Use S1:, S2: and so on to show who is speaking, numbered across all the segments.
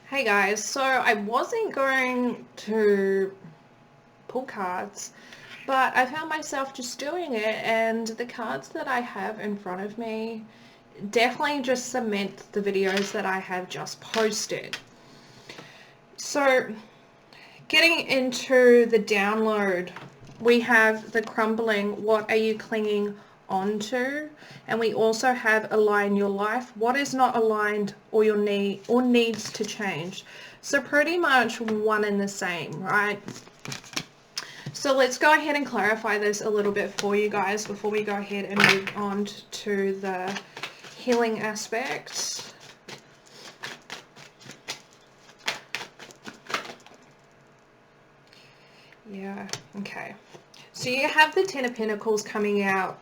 S1: Hey guys, so I wasn't going to pull cards, but I found myself just doing it, and the cards that I have in front of me definitely just cement the videos that I have just posted. So getting into the download, we have the crumbling, what are you clinging onto, and we also have align your life, what is not aligned or your need or needs to change. So pretty much one and the same, right? So let's go ahead and clarify this a little bit for you guys before we go ahead and move on to the healing aspects. Yeah, okay. So you have the Ten of Pentacles coming out.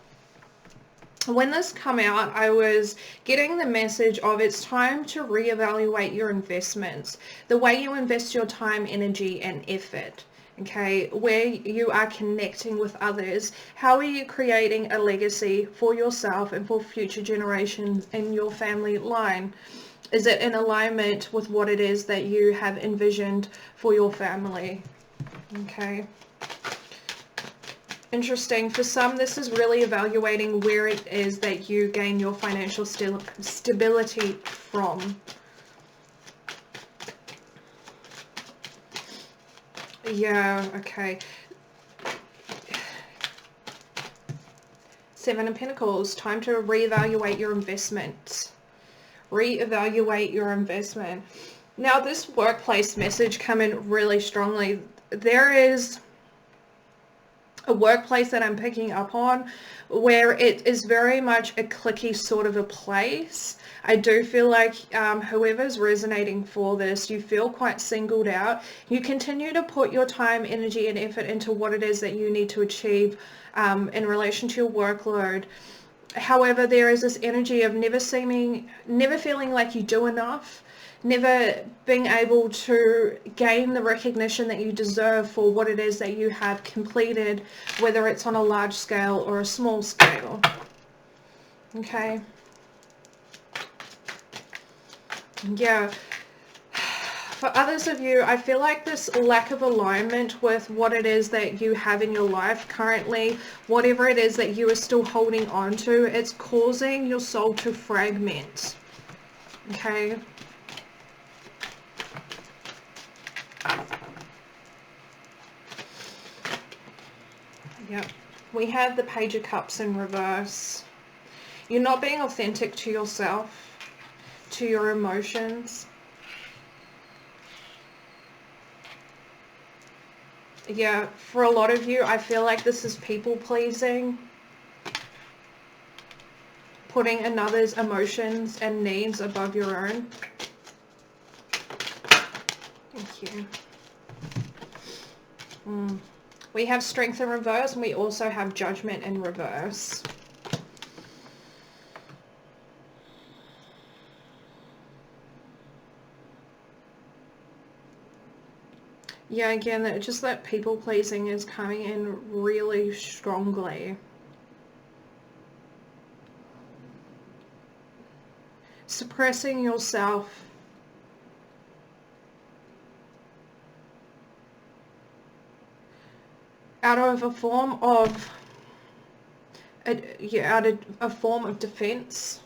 S1: When this come out, I was getting the message of it's time to reevaluate your investments, the way you invest your time, energy, and effort. Okay, where you are connecting with others, how are you creating a legacy for yourself and for future generations in your family line? Is it in alignment with what it is that you have envisioned for your family? Okay. Interesting. For some, this is really evaluating where it is that you gain your financial stability from. Yeah, okay. Seven of Pentacles, time to reevaluate your investment. Reevaluate your investment. Now, this workplace message come in really strongly. There is a workplace that I'm picking up on where it is very much a cliquey sort of a place. I do feel like whoever's resonating for this, you feel quite singled out. You continue to put your time, energy, and effort into what it is that you need to achieve in relation to your workload. However, there is this energy of never feeling like you do enough, never being able to gain the recognition that you deserve for what it is that you have completed, whether it's on a large scale or a small scale. Okay. Yeah. For others of you, I feel like this lack of alignment with what it is that you have in your life currently, whatever it is that you are still holding on to, it's causing your soul to fragment. Okay. Yep. We have the Page of Cups in reverse. You're not being authentic to yourself, to your emotions. Yeah, for a lot of you, I feel like this is people pleasing. Putting another's emotions and needs above your own. Thank you. We have Strength in reverse, and we also have Judgment in reverse. Yeah, again, just that people pleasing is coming in really strongly. Suppressing yourself. Out of a form of a form of defense.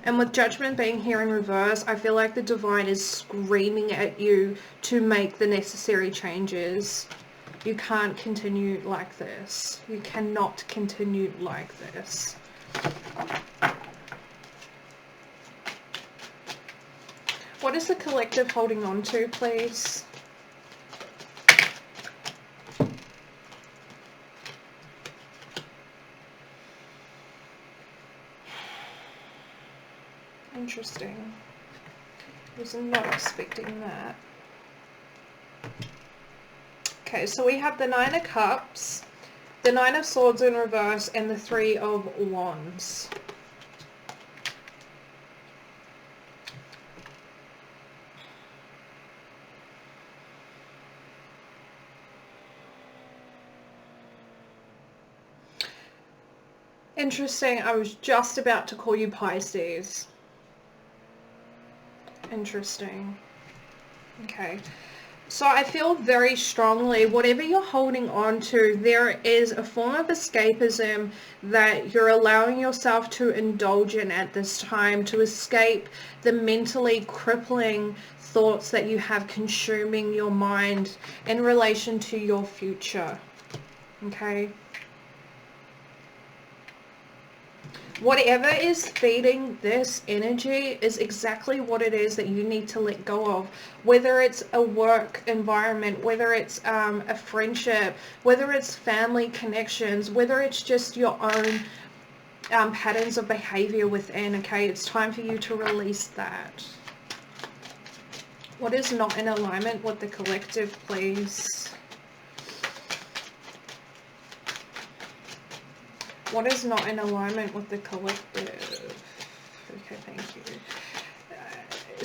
S1: And with Judgment being here in reverse, I feel like the divine is screaming at you to make the necessary changes. You can't continue like this. You cannot continue like this. What is the collective holding on to, please? Interesting. I was not expecting that. Okay, so we have the Nine of Cups, the Nine of Swords in reverse, and the Three of Wands. Interesting. I was just about to call you Pisces. Interesting. Okay. So I feel very strongly, whatever you're holding on to, there is a form of escapism that you're allowing yourself to indulge in at this time to escape the mentally crippling thoughts that you have consuming your mind in relation to your future. Okay? Whatever is feeding this energy is exactly what it is that you need to let go of. Whether it's a work environment, whether it's a friendship, whether it's family connections, whether it's just your own patterns of behavior within, okay? It's time for you to release that. What is not in alignment with the collective, please? What is not in alignment with the collective? Okay, thank you.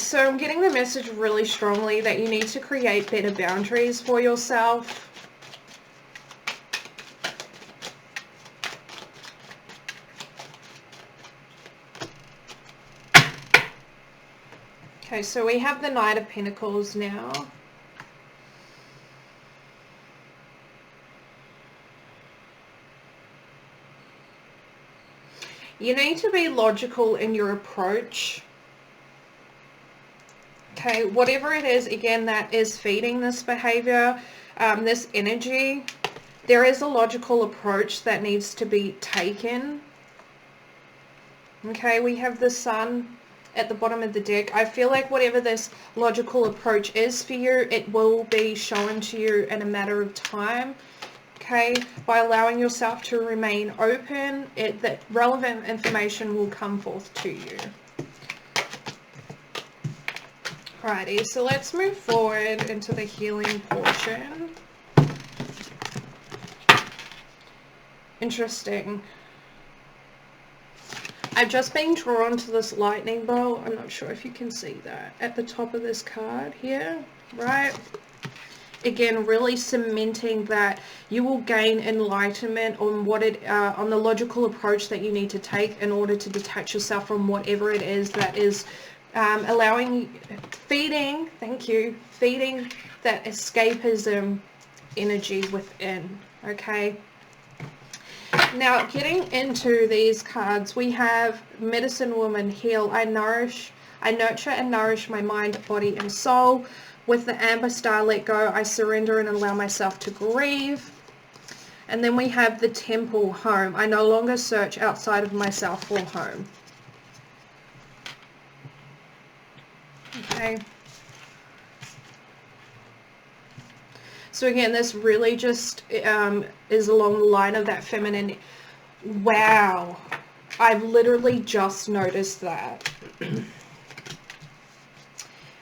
S1: So I'm getting the message really strongly that you need to create better boundaries for yourself. Okay, so we have the Knight of Pentacles now. You need to be logical in your approach. Okay, whatever it is, again, that is feeding this behavior, this energy, there is a logical approach that needs to be taken. Okay, we have the Sun at the bottom of the deck. I feel like whatever this logical approach is for you, it will be shown to you in a matter of time. Okay, by allowing yourself to remain open, that relevant information will come forth to you. Alrighty, so let's move forward into the healing portion. Interesting. I've just been drawn to this lightning bolt. I'm not sure if you can see that at the top of this card here, right? Again, really cementing that you will gain enlightenment on what on the logical approach that you need to take in order to detach yourself from whatever it is that is feeding that escapism energy within. Okay. Now, getting into these cards, we have Medicine Woman, Heal. I nurture and nourish my mind, body, and soul. With the Amber Star, Let Go. I surrender and allow myself to grieve. And then we have the Temple, Home. I no longer search outside of myself for home. Okay. So again, this really just is along the line of that feminine. Wow. I've literally just noticed that.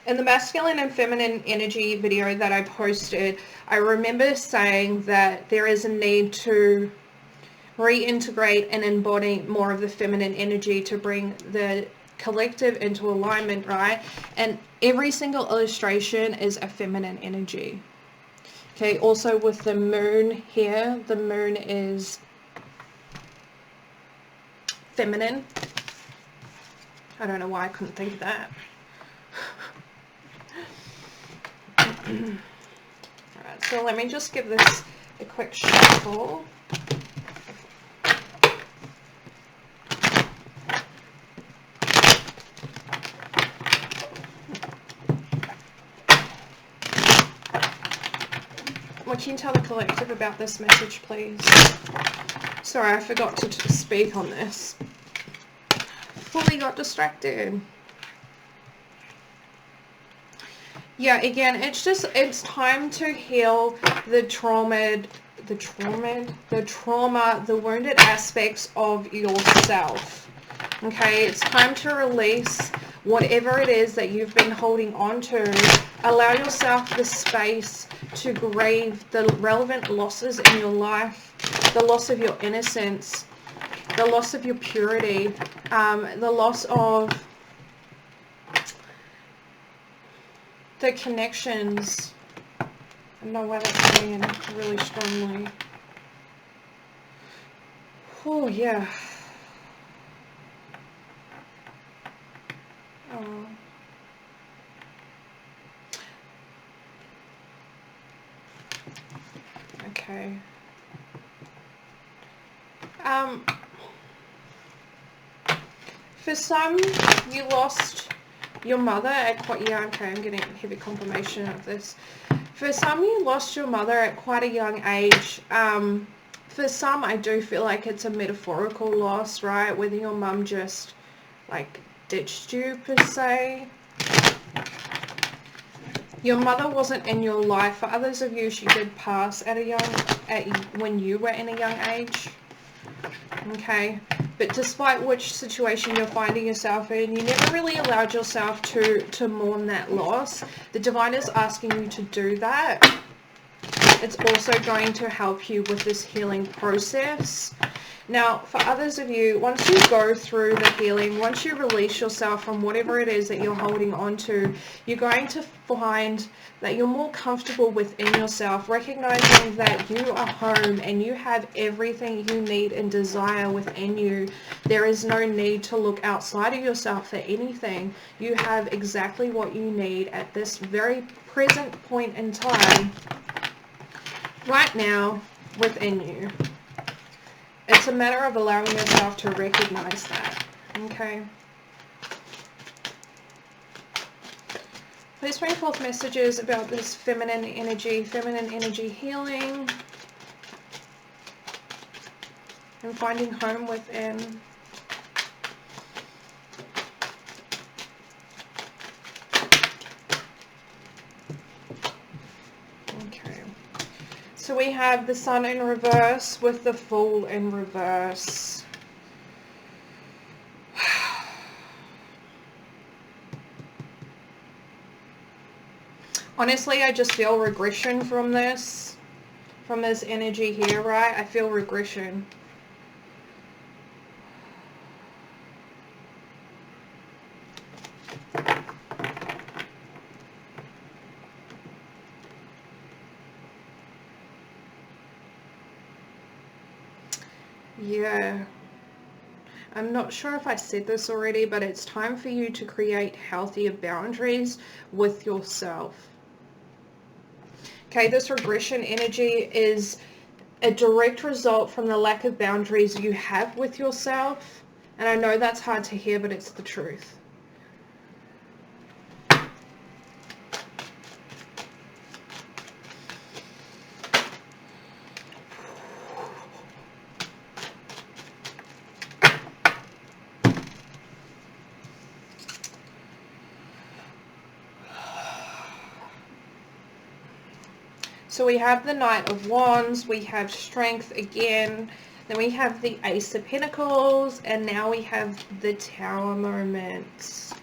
S1: In the masculine and feminine energy video that I posted, I remember saying that there is a need to reintegrate and embody more of the feminine energy to bring the collective into alignment, right? And every single illustration is a feminine energy. Okay, also with the moon here, the moon is feminine. I don't know why I couldn't think of that. Alright, so let me just give this a quick shuffle. What can you tell the collective about this message, please? Sorry, I forgot to speak on this. Fully got distracted. Yeah, again, it's time to heal the trauma, the wounded aspects of yourself. Okay, it's time to release whatever it is that you've been holding on to. Allow yourself the space to grieve the relevant losses in your life, the loss of your innocence, the loss of your purity, the loss of the connections. I don't know why that's coming in really strongly. Oh, yeah. Oh. Okay. For some, you lost your mother at quite young. Okay, I'm getting heavy confirmation of this. For some, you lost your mother at quite a young age. For some, I do feel like it's a metaphorical loss, right? Whether your mum just, like, ditched you, per se. Your mother wasn't in your life. For others of you, she did pass when you were in a young age. Okay, but despite which situation you're finding yourself in, you never really allowed yourself to mourn that loss. The divine is asking you to do that. It's also going to help you with this healing process. Now, for others of you, once you go through the healing, once you release yourself from whatever it is that you're holding on to, you're going to find that you're more comfortable within yourself, recognizing that you are home and you have everything you need and desire within you. There is no need to look outside of yourself for anything. You have exactly what you need at this very present point in time, right now, within you. It's a matter of allowing yourself to recognize that, okay? Please bring forth messages about this feminine energy healing, and finding home within. Okay. So we have the Sun in reverse with the Fool in reverse. Honestly, I just feel regression from this energy here, right? I feel regression. Yeah. I'm not sure if I said this already, but it's time for you to create healthier boundaries with yourself. Okay, this regression energy is a direct result from the lack of boundaries you have with yourself. And I know that's hard to hear, but it's the truth. So we have the Knight of Wands, we have Strength again, then we have the Ace of Pentacles, and now we have the Tower moment.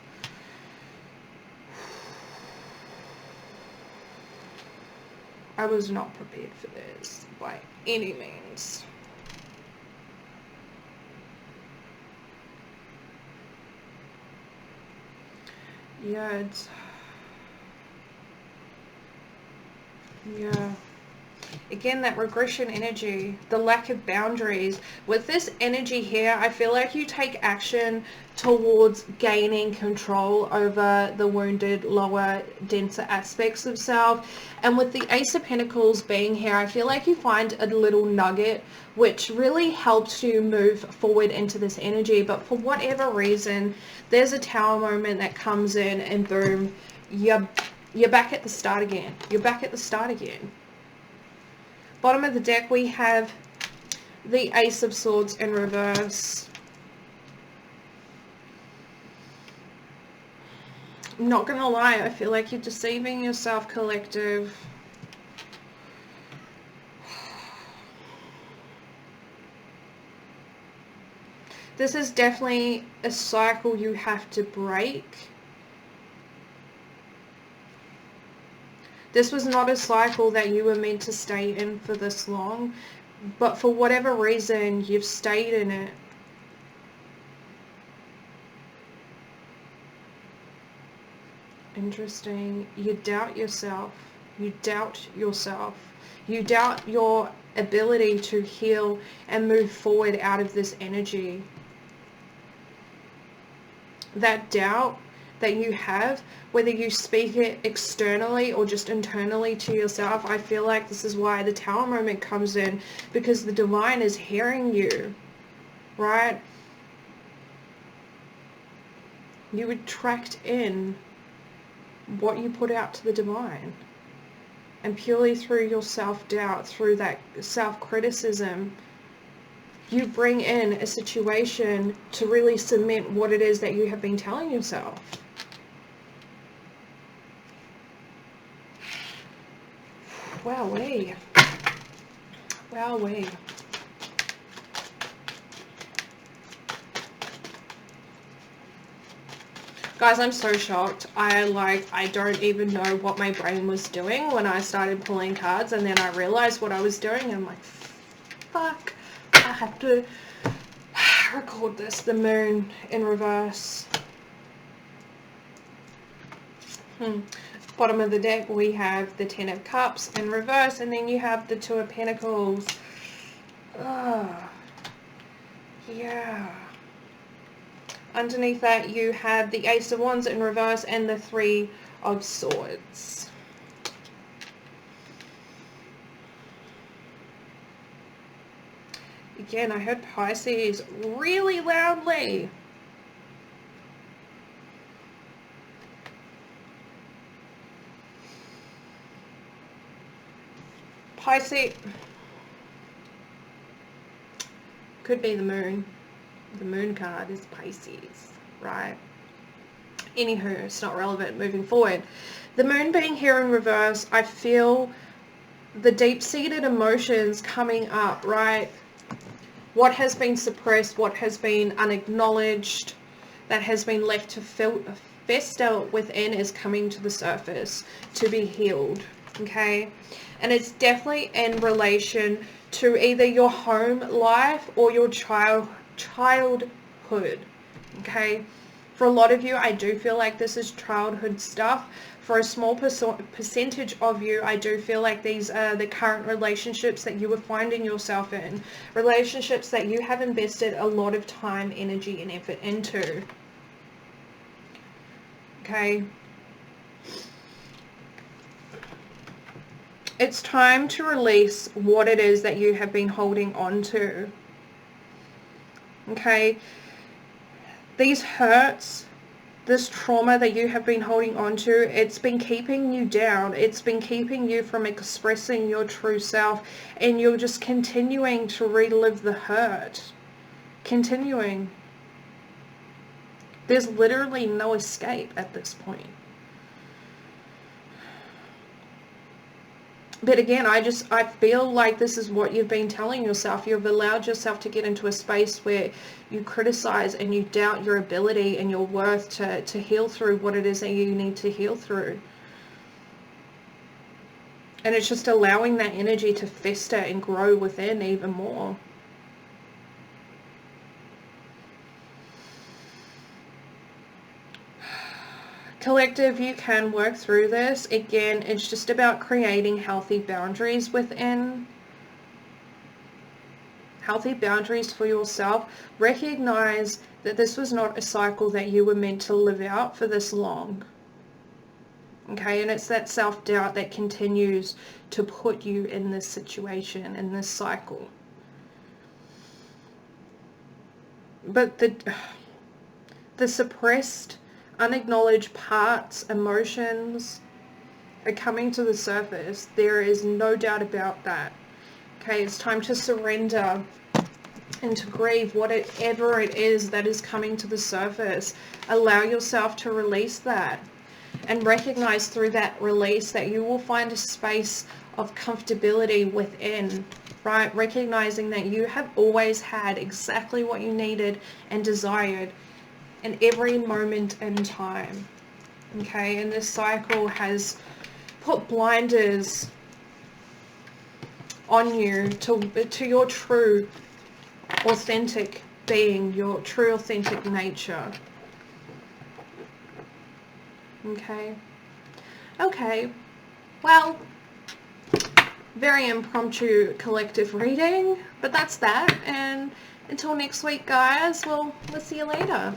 S1: I was not prepared for this by any means. Yeah, yeah. Again, that regression energy, the lack of boundaries. With this energy here, I feel like you take action towards gaining control over the wounded, lower, denser aspects of self. And with the Ace of Pentacles being here, I feel like you find a little nugget which really helps you move forward into this energy. But for whatever reason, there's a Tower moment that comes in and boom, you're back at the start again. You're back at the start again. Bottom of the deck, we have the Ace of Swords in reverse. I'm not going to lie, I feel like you're deceiving yourself, collective. This is definitely a cycle you have to break. This was not a cycle that you were meant to stay in for this long, but for whatever reason, you've stayed in it. Interesting. You doubt yourself. You doubt yourself. You doubt your ability to heal and move forward out of this energy. That doubt, that you have, whether you speak it externally or just internally to yourself. I feel like this is why the Tower moment comes in, because the divine is hearing you, right? You attract in what you put out to the divine. And purely through your self-doubt, through that self-criticism, you bring in a situation to really cement what it is that you have been telling yourself. Wowee. Wowee. Guys, I'm so shocked. I don't even know what my brain was doing when I started pulling cards, and then I realized what I was doing, and I'm like, fuck, I have to record this. The moon in reverse. Bottom of the deck, we have the 10 of Cups in reverse, and then you have the 2 of Pentacles. Yeah. Underneath that, you have the Ace of Wands in reverse and the 3 of Swords. Again, I heard Pisces really loudly. Pisces. Could be the moon. The moon card is Pisces, right? Anywho, it's not relevant moving forward. The moon being here in reverse, I feel the deep-seated emotions coming up, right? What has been suppressed, what has been unacknowledged, that has been left to fester within is coming to the surface to be healed, okay? And it's definitely in relation to either your home life or your childhood, okay? For a lot of you, I do feel like this is childhood stuff. For a small percentage of you, I do feel like these are the current relationships that you are finding yourself in. Relationships that you have invested a lot of time, energy, and effort into. Okay? It's time to release what it is that you have been holding on to. Okay? These hurts, this trauma that you have been holding on to, it's been keeping you down. It's been keeping you from expressing your true self, and you're just continuing to relive the hurt. Continuing. There's literally no escape at this point. But again, I feel like this is what you've been telling yourself. You've allowed yourself to get into a space where you criticize and you doubt your ability and your worth to heal through what it is that you need to heal through. And it's just allowing that energy to fester and grow within even more. Collective, you can work through this. Again, it's just about creating healthy boundaries within. Healthy boundaries for yourself. Recognize that this was not a cycle that you were meant to live out for this long. Okay, and it's that self-doubt that continues to put you in this situation, in this cycle. But the suppressed, unacknowledged parts, emotions are coming to the surface. There is no doubt about that. Okay, it's time to surrender and to grieve whatever it is that is coming to the surface. Allow yourself to release that, and recognize through that release that you will find a space of comfortability within, right? Recognizing that you have always had exactly what you needed and desired in every moment in time. Okay, and this cycle has put blinders on you to your true authentic being, your true authentic nature. Okay, well, very impromptu collective reading, but that's that. And until next week, guys, we'll see you later.